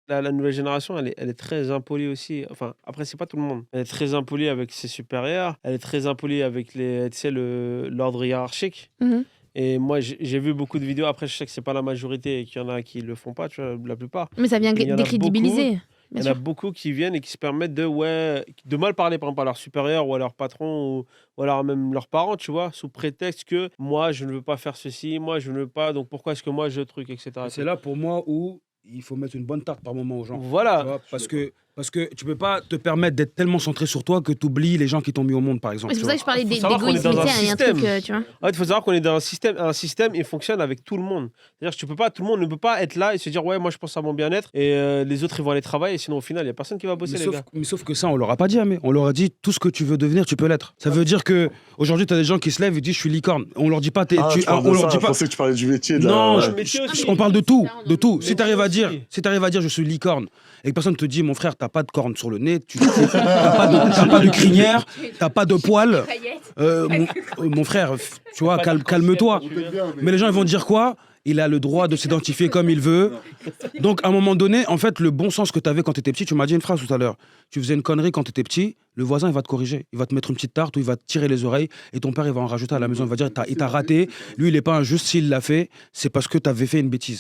La nouvelle génération, elle est très impolie aussi. Enfin, après, c'est pas tout le monde. Elle est très impolie avec ses supérieurs. Elle est très impolie avec tu sais, l'ordre hiérarchique. Mmh. Et moi, j'ai vu beaucoup de vidéos. Après, je sais que c'est pas la majorité et qu'il y en a qui le font pas, tu vois, la plupart. Mais ça vient Mais décrédibiliser, bien il y en a sûr. beaucoup qui viennent et qui se permettent de mal parler, par exemple, à leur supérieur ou à leur patron ou alors même leurs parents, tu vois, sous prétexte que moi, je ne veux pas faire ceci, moi, je ne veux pas, donc pourquoi est-ce que moi, je truc, etc. Et et c'est tout. là pour moi où il faut mettre une bonne tarte par moment aux gens. Tu Voilà. vois, parce que tu peux pas te permettre d'être tellement centré sur toi que tu oublies les gens qui t'ont mis au monde, par exemple. Mais c'est Tu pour ça vois. que je parlais Faut savoir qu'on est d'égoïsme, dans tu un sais, il y a un truc, système. tu vois? En fait, il faut savoir qu'on est dans un système, il fonctionne avec tout le monde. C'est-à-dire que tu peux pas, tout le monde ne peut pas être là et se dire, ouais, moi, je pense à mon bien-être et les autres, ils vont aller travailler. Sinon, au final, il y a personne qui va bosser, les gars. Mais sauf que ça, on leur a pas dit, mais on leur a dit tout ce que tu veux devenir, tu peux l'être. Ça veut dire que aujourd'hui, tu as des gens qui se lèvent et disent je suis licorne. On leur dit pas, Ah, tu parles on de leur ça, dit je pas. pensais que tu parlais du métier. Non, ouais. métier aussi. on parle de tout, de tout. Si Mais tu arrives à aussi. dire, je suis licorne et que personne te dit mon frère, t'as pas de corne sur le nez, t'as pas de crinière, t'as pas de poils, mon frère, tu vois, calme-toi. Mais les gens ils vont dire quoi? Il a le droit de s'identifier comme il veut. Donc, à un moment donné, en fait, le bon sens que tu avais quand tu étais petit, tu m'as dit une phrase tout à l'heure. Tu faisais une connerie quand tu étais petit, le voisin, il va te corriger. Il va te mettre une petite tarte ou il va te tirer les oreilles et ton père, il va en rajouter à la maison. Il va dire, il t'a raté. Lui, il n'est pas injuste s'il l'a fait. C'est parce que tu avais fait une bêtise.